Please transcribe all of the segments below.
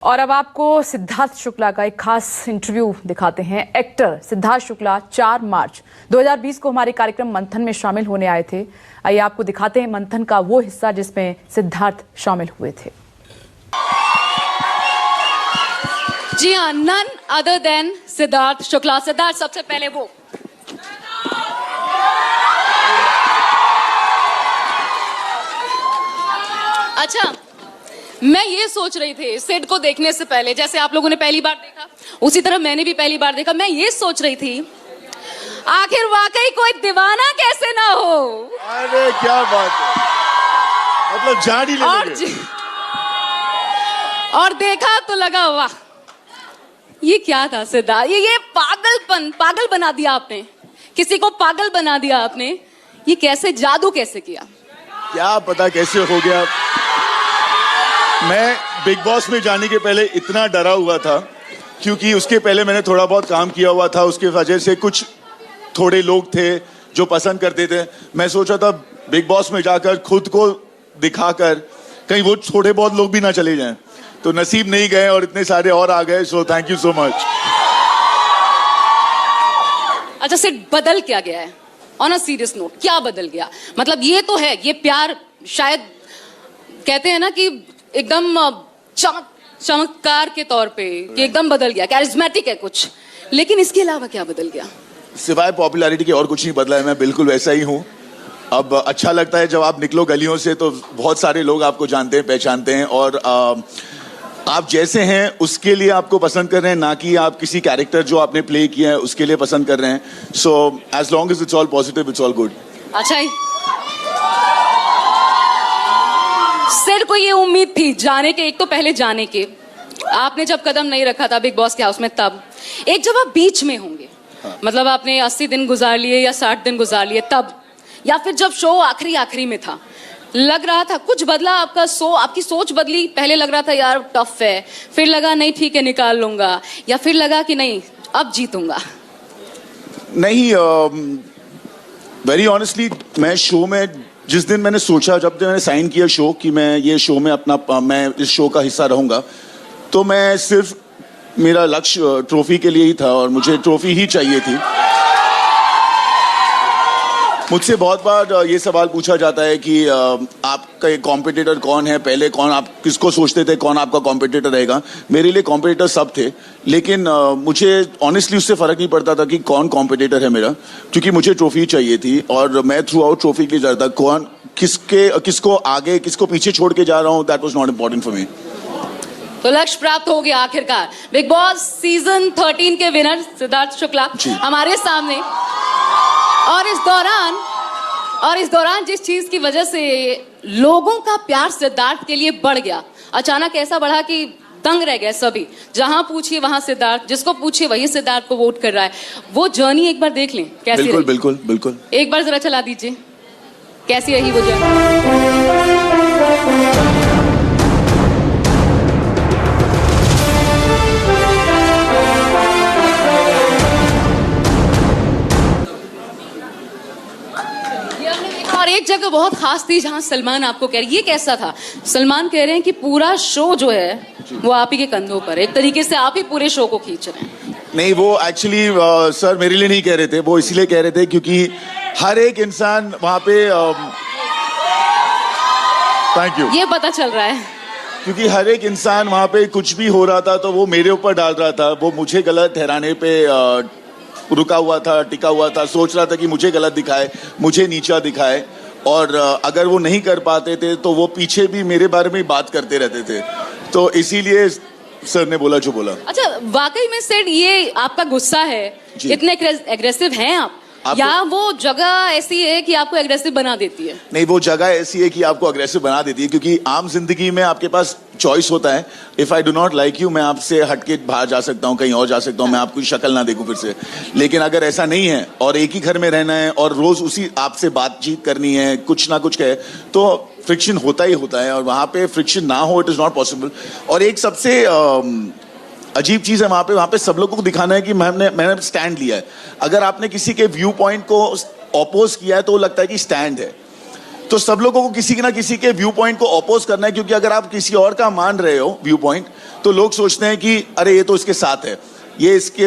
और अब आपको सिद्धार्थ शुक्ला का एक खास इंटरव्यू दिखाते हैं। एक्टर सिद्धार्थ शुक्ला 4 मार्च 2020 को हमारे कार्यक्रम मंथन में शामिल होने आए थे। आइए आपको दिखाते हैं मंथन का वो हिस्सा जिसमें सिद्धार्थ शामिल हुए थे। जी हाँ, none other than Siddharth Shukla. Siddharth, सबसे पहले वो अच्छा, मैं ये सोच रही थी सेट को देखने से पहले, जैसे आप लोगों ने पहली बार देखा उसी तरह मैंने भी पहली बार देखा। मैं ये सोच रही थी आखिर वाकई कोई दीवाना कैसे ना हो। अरे क्या बात है, मतलब जान ही ले और देखा तो लगा वाह, ये क्या था सिद्धार्थ, ये पागल बना दिया आपने, किसी को पागल बना दिया आपने। ये कैसे, जादू कैसे किया, क्या पता कैसे हो गया। मैं बिग बॉस में जाने के पहले इतना डरा हुआ था क्योंकि उसके पहले मैंने थोड़ा बहुत काम किया हुआ था। उसके वजह से कुछ थोड़े लोग थे जो पसंद करते थे। मैं सोचा था बिग बॉस में जाकर खुद को दिखाकर कहीं वो थोड़े बहुत लोग भी ना चले जाएं, तो नसीब नहीं गए और इतने सारे और आ गए। So thank you so much. अच्छा, सिर्फ बदल क्या गया है? ऑन अ सीरियस नोट, क्या बदल गया? मतलब ये तो है, ये प्यार शायद कहते हैं ना कि एकदम चमत्कार के तौर पे कि एकदम बदल गया, कैरिज्मेटिक है कुछ, लेकिन इसके अलावा क्या बदल गया? सिवाय पॉपुलैरिटी के और कुछ नहीं बदला है। मैं बिल्कुल वैसा ही हूँ। अब अच्छा लगता है जब आप निकलो गलियों से तो बहुत सारे लोग आपको जानते हैं, पहचानते हैं, और आप जैसे हैं उसके लिए आपको पसंद कर रहे हैं, ना कि आप किसी कैरेक्टर जो आपने प्ले किया है उसके लिए पसंद कर रहे हैं। So as long as it's all positive, it's all good. अच्छा ही सर को ये उम्मीद थी जाने के, एक तो पहले जाने के, आपने जब कदम नहीं रखा था बिग बॉस के हाउस में, तब एक जब आप बीच में होंगे, मतलब आपने 80 दिन गुजार लिए या 60 दिन गुजार लिए तब, या फिर जब शो आखिरी में था, लग रहा था कुछ बदला आपका आपकी सोच बदली? पहले लग रहा था यार टफ है, फिर लगा नहीं ठीक है निकाल लूंगा, या फिर लगा कि नहीं अब जीतूंगा? नहीं, वेरी ऑनेस्टली मैं शो में जिस दिन मैंने सोचा, जब मैंने साइन किया शो कि मैं ये शो में मैं इस शो का हिस्सा रहूंगा, तो मैं सिर्फ मेरा लक्ष्य ट्रॉफी के लिए ही था और मुझे ट्रॉफी ही चाहिए थी। मुझसे बहुत बार ये सवाल पूछा जाता है कि आपका कॉम्पिटिटर कौन है, पहले कौन, आप किसको सोचते थे कौन आपका कॉम्पिटिटर रहेगा? मेरे लिए कॉम्पिटिटर सब थे, लेकिन मुझे ऑनेस्टली उससे फ़र्क नहीं पड़ता था कि कौन कॉम्पिटिटर है मेरा, क्योंकि मुझे ट्रॉफी चाहिए थी और मैं थ्रू आउट ट्रॉफी के लिए जा रहा था। कौन किसको आगे किसको पीछे छोड़ के जा रहा हूँ, that was not important for me. तो लक्ष्य प्राप्त हो गया आखिरकार। बिग बॉस सीजन 13 के विनर सिद्धार्थ शुक्ला हमारे सामने, और इस दौरान जिस चीज की वजह से लोगों का प्यार सिद्धार्थ के लिए बढ़ गया, अचानक ऐसा बढ़ा कि दंग रह गए सभी। जहां पूछिए वहां सिद्धार्थ, जिसको पूछिए वही सिद्धार्थ को वोट कर रहा है। वो जर्नी एक बार देख लें कैसी बिल्कुल रही? बिल्कुल बिल्कुल एक बार जरा चला दीजिए, कैसी रही वो जर्नी? और एक जगह बहुत खास थी जहां सलमान आपको कह रहे, ये कैसा था? सलमान कह रहे हैं कि पूरा शो जो है वो आप ही के कंधों पर, एक तरीके से आप ही पूरे शो को खींच रहे हैं। नहीं, वो एक्चुअली सर मेरे लिए नहीं कह रहे थे, वो इसलिए कह रहे थे क्योंकि हर एक इंसान वहां पे थैंक यू, ये पता चल रहा है, क्योंकि हर एक इंसान वहां पे कुछ भी हो रहा था तो वो मेरे ऊपर डाल रहा था। वो मुझे गलत ठहराने पे रुका हुआ था, टिका हुआ था, सोच रहा था कि मुझे गलत दिखाए, मुझे नीचा दिखाए, और अगर वो नहीं कर पाते थे तो वो पीछे भी मेरे बारे में बात करते रहते थे। तो इसीलिए सर ने बोला जो बोला। अच्छा, वाकई में सेठ ये आपका गुस्सा है, इतने एग्रेसिव हैं आप, या वो जगह ऐसी है कि आपको एग्रेसिव बना देती है? नहीं, वो जगह ऐसी है कि आपको अग्रेसिव बना देती है, क्योंकि आम जिंदगी में आपके पास चॉइस होता है। If I do not like you, मैं आपसे हटके बाहर जा सकता हूँ, कहीं और जा सकता हूँ, मैं आपकी शक्ल ना देखूं फिर से। लेकिन अगर ऐसा नहीं है और एक ही घर में रहना है और रोज उसी आपसे बातचीत करनी है, कुछ ना कुछ कहे, तो फ्रिक्शन होता ही होता है, और वहां पे फ्रिक्शन ना हो, इट इज नॉट पॉसिबल। और एक सबसे अजीब चीज है वहां पे सब लोगों को दिखाना है कि मैंने स्टैंड लिया है। अगर आपने किसी के व्यू पॉइंट को ऑपोज किया है तो वो लगता है कि स्टैंड है। तो सब लोगों को किसी ना किसी के व्यू पॉइंट को अपोज करना है, क्योंकि अगर आप किसी और का मान रहे हो व्यू पॉइंट, तो लोग सोचते हैं कि अरे ये तो इसके साथ है, ये इसके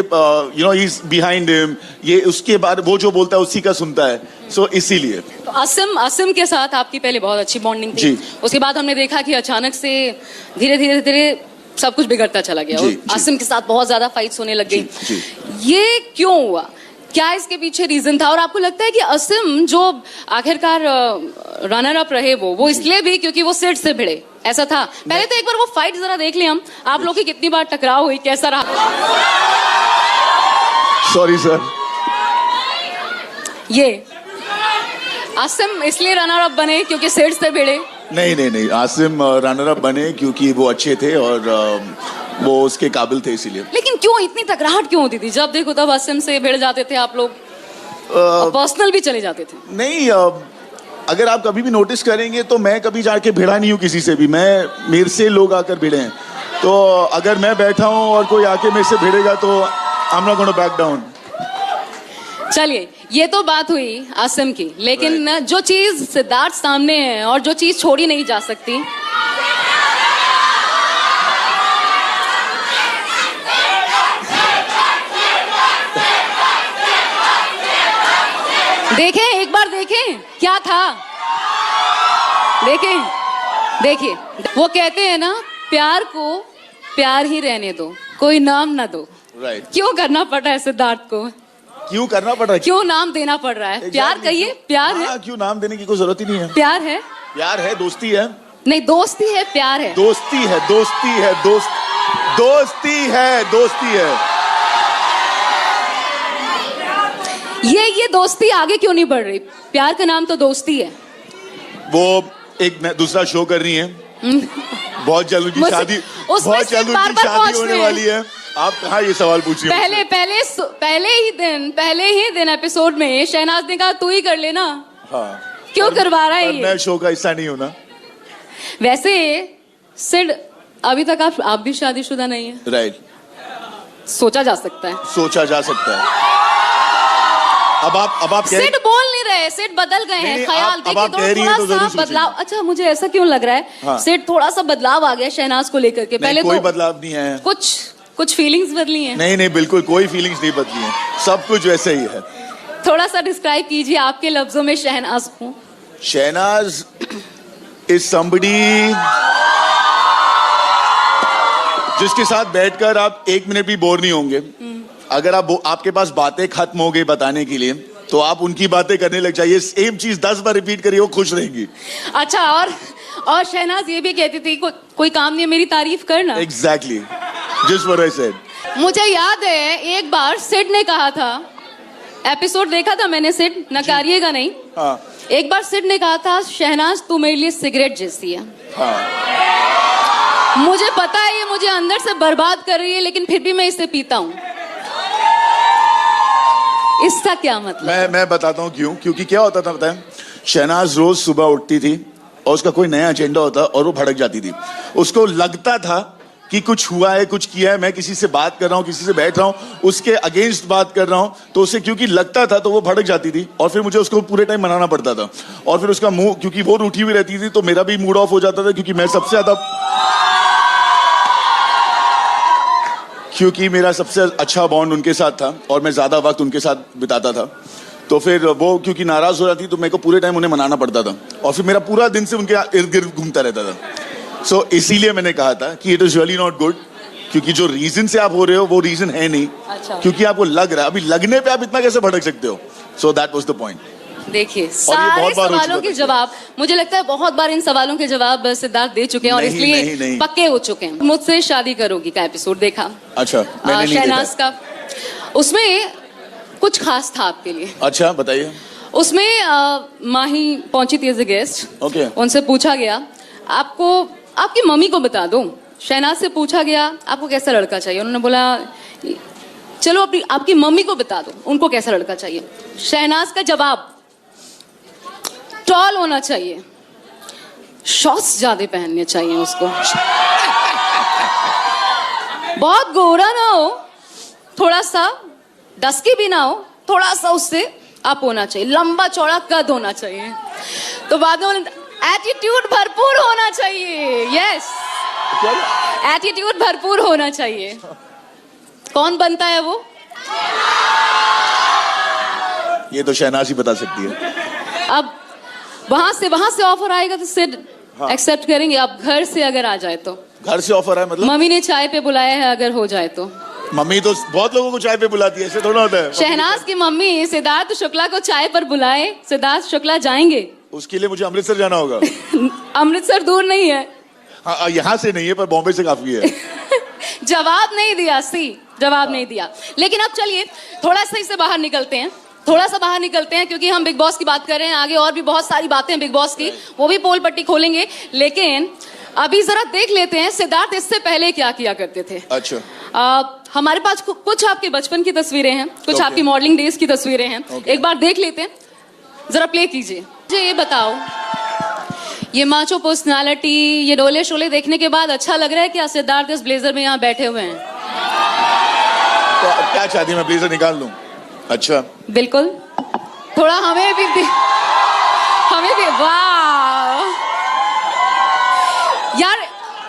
इज बिहाइंड हिम, ये उसके बाद वो जो बोलता है उसी का सुनता है। सो इसीलिए तो असम के साथ आपकी पहले बहुत अच्छी बॉन्डिंग थी। जी। उसके बाद हमने देखा कि अचानक से धीरे धीरे धीरे सब कुछ बिगड़ता चला गया। जी, और जी। असम के साथ बहुत ज्यादा फाइट्स होने लग गई। जी। ये क्यों हुआ? क्या इसके पीछे रीजन था? और आपको लगता है कि असम जो आखिरकार रनर अप रहे वो इसलिए भी क्योंकि वो सिड से भिड़े, ऐसा था? पहले तो एक बार वो फाइट जरा देख लें हम, आप लोग की कितनी बार टकराव हुई, कैसा रहा? Sorry sir. ये असम इसलिए रनर अप बने क्योंकि सिड से भिड़े? नहीं, आसिम रनर अप बने क्योंकि वो अच्छे थे और वो उसके काबिल थे, इसीलिए। लेकिन क्यों इतनी तकराहट क्यों होती थी? जब देखो तब असम से भिड़ जाते थे आप लोग, पर्सनल भी चले जाते थे। नहीं, अगर आप कभी भी नोटिस करेंगे तो मैं कभी जाके भिड़ा नहीं हूँ किसी से भी, मेरे से लोग आकर भिड़े हैं। तो अगर मैं बैठा हूँ और कोई आके मेरे से भिड़ेगा तो I am not gonna back down. चलिए, ये तो बात हुई असम की, लेकिन जो चीज सिद्धार्थ सामने है और जो चीज छोड़ी नहीं जा सकती, देखें एक बार, देखें क्या था, देखिए वो कहते हैं ना, प्यार को प्यार ही रहने दो, कोई नाम ना दो। राइट। क्यों करना पड़ रहा है सिद्धार्थ को? क्यों करना पड़ रहा है? क्यों नाम देना पड़ रहा है? प्यार कहिए, प्यार है। हाँ, क्यों नाम देने की कोई जरूरत ही नहीं है। प्यार है, प्यार है, दोस्ती है। नहीं दोस्ती है, प्यार है। दोस्ती है, दोस्ती है, दोस्ती है। ये दोस्ती आगे क्यों नहीं बढ़ रही? प्यार का नाम तो दोस्ती है। वो एक दूसरा शो कर रही है, बहुत जल्द उनकी शादी, बहुत जल्द उनकी शादी होने वाली है। आप कहाँ ये सवाल पूछ रही हैं? पहले ही दिन एपिसोड में शहनाज ने कहा तू ही कर लेना। हाँ। क्यों करवा रहा है ये? मैं शो का हिस्सा नहीं हूं ना। वैसे सिड, अभी तक आप भी शादीशुदा नहीं है। राइट। सोचा जा सकता है, सोचा जा सकता है। अब आप सिड बोल नहीं रहे, सिड बदल गए हैं। ख्याल देखिए, थोड़ा सा बदलाव। अच्छा, मुझे ऐसा क्यों लग रहा है? हाँ। सिड थोड़ा सा बदलाव आ गया शहनाज को लेकर के। पहले कोई तो बदलाव नहीं है। कुछ फीलिंग्स बदली हैं। नहीं, बिल्कुल कोई फीलिंग्स नहीं बदली है, सब कुछ वैसे ही है। थोड़ा सा डिस्क्राइब कीजिए आपके लफ्जों में शहनाज को। शहनाज इज समबडी जिसके साथ बैठकर आप एक मिनट भी बोर नहीं होंगे। अगर आपके पास बातें खत्म हो गई बताने के लिए, तो आप उनकी बातें करने लग जाइए, सेम चीज 10 बार रिपीट करिए, वो खुश रहेंगी। अच्छा, और शहनाज ये भी कहती थी कोई काम नहीं है, मेरी तारीफ करना। Exactly, just what I said. मुझे याद है एक बार सिड ने कहा था, एपिसोड देखा था मैंने, सिड नकारिएगा नहीं। हाँ। एक बार सिड ने कहा था, शहनाज तू मेरे लिए सिगरेट जैसी है। हाँ। मुझे पता है ये मुझे अंदर से बर्बाद कर रही है, लेकिन फिर भी मैं इसे पीता हूँ। इसका क्या मतलब? मैं बताता हूँ क्यों। क्योंकि क्या होता था पता है, शहनाज रोज सुबह उठती थी और उसका कोई नया एजेंडा होता और वो भड़क जाती थी। उसको लगता था कि कुछ हुआ है, कुछ किया है, मैं किसी से बात कर रहा हूँ, किसी से बैठ रहा हूँ, उसके अगेंस्ट बात कर रहा हूँ, तो उसे क्योंकि लगता था तो वो भड़क जाती थी और फिर मुझे उसको पूरे टाइम मनाना पड़ता था। और फिर उसका मुंह, क्योंकि वो रूठी हुई रहती थी, तो मेरा भी मूड ऑफ हो जाता था, क्योंकि मेरा सबसे अच्छा बॉन्ड उनके साथ था और मैं ज्यादा वक्त उनके साथ बिताता था। तो फिर वो क्योंकि नाराज हो जाती तो मेरे को पूरे टाइम उन्हें मनाना पड़ता था और फिर मेरा पूरा दिन से उनके इर्द गिर्द घूमता रहता था। सो इसीलिए मैंने कहा था कि it is really not good, क्योंकि जो रीजन से आप हो रहे हो वो रीजन है नहीं। अच्छा। क्योंकि आपको लग रहा है, अभी लगने पे आप इतना कैसे भड़क सकते हो? So that was the point. देखिए, सारे सवालों के जवाब, मुझे लगता है बहुत बार इन सवालों के जवाब सिद्धार्थ दे चुके हैं और इसलिए पक्के हो चुके हैं। मुझसे शादी करोगी का एपिसोड देखा? अच्छा, मैंने नहीं शहनाज का, उसमें कुछ खास था आपके लिए। अच्छा, बताइए। उसमें माही पहुंची थी एज ए गेस्ट। ओके। उनसे पूछा गया आपको, आपकी मम्मी को बता दो। शहनाज से पूछा गया आपको कैसा लड़का चाहिए, उन्होंने बोला चलो आपकी मम्मी को बता दो उनको कैसा लड़का चाहिए। शहनाज का जवाब, टॉल होना चाहिए, शॉर्ट्स ज्यादा पहनने चाहिए उसको, बहुत गोरा ना हो, थोड़ा सा डस्की भी ना हो, थोड़ा सा उससे अप होना चाहिए, लंबा चौड़ा कद होना चाहिए, तो बाद में एटीट्यूड भरपूर होना चाहिए। यस, एटीट्यूड भरपूर होना चाहिए। कौन बनता है वो? ये तो शहनाज ही बता सकती है। अब वहां से ऑफर आएगा तो सिर्फ एक्सेप्ट करेंगे। अब घर से अगर आ जाए तो, घर से ऑफर है मतलब? मम्मी ने चाय पे बुलाया है, अगर हो जाए तो। मम्मी तो बहुत लोगों को चाय पे बुलाती है, ऐसे थोड़ा होता है। शहनाज की मम्मी सिद्धार्थ शुक्ला को चाय पर बुलाए, सिद्धार्थ शुक्ला जाएंगे? उसके लिए मुझे अमृतसर जाना होगा। अमृतसर दूर नहीं है। हाँ, यहाँ से नहीं है पर बॉम्बे से काफी है। जवाब नहीं दिया, जवाब नहीं दिया। लेकिन अब चलिए थोड़ा सा इससे बाहर निकलते हैं, क्योंकि हम बिग बॉस की बात कर रहे हैं। आगे और भी बहुत सारी बातें हैं बिग बॉस की, वो भी पोल पट्टी खोलेंगे। लेकिन अभी जरा देख लेते हैं सिद्धार्थ इससे पहले क्या किया करते थे। अच्छा, हमारे पास कुछ आपके बचपन की तस्वीरें हैं, कुछ आपकी मॉडलिंग डेज की तस्वीरें हैं। एक बार देख लेते हैं, जरा प्ले कीजिए। मुझे ये बताओ, ये माचो पर्सनालिटी, ये डोले शोले देखने के बाद अच्छा लग रहा है क्या सिद्धार्थ इस ब्लेजर में यहाँ बैठे हुए हैं? तो अब क्या चाहती है, मैं ब्लेजर निकाल लूं? अच्छा, बिल्कुल, थोड़ा हमें भी वाह यार।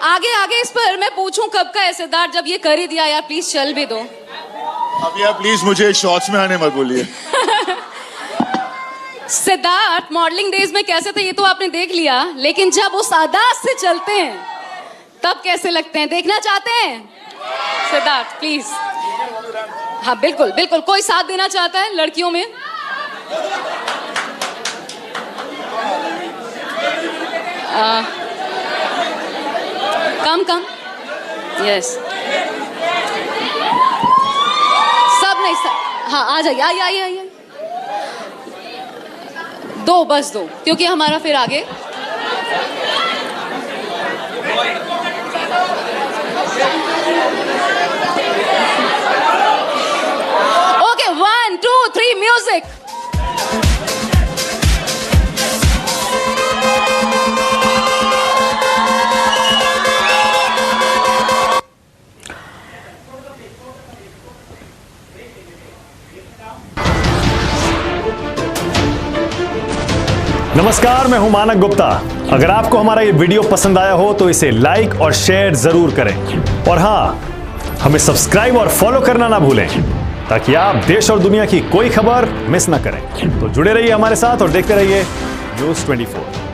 आगे इस पर मैं पूछूं कब का है सिद्धार्थ, जब ये कर ही दिया यार, प्लीज चल भी दो। अब यार प्लीज मुझे शॉर्ट्स में आने मत बोलिए। सिद्धार्थ मॉडलिंग डेज में कैसे थे ये तो आपने देख लिया, लेकिन जब उस अदा से चलते हैं तब कैसे लगते हैं, देखना चाहते हैं सिद्धार्थ? प्लीज। हाँ बिल्कुल बिल्कुल, कोई साथ देना चाहता है लड़कियों में? कम यस, सब नहीं सब। हाँ आ जाइए, आइए दो, बस दो, क्योंकि हमारा फिर आगे ओके 1 2 3 म्यूजिक। नमस्कार, मैं हूं मानक गुप्ता। अगर आपको हमारा ये वीडियो पसंद आया हो तो इसे लाइक और शेयर जरूर करें, और हाँ, हमें सब्सक्राइब और फॉलो करना ना भूलें ताकि आप देश और दुनिया की कोई खबर मिस ना करें। तो जुड़े रहिए हमारे साथ और देखते रहिए न्यूज़ 24।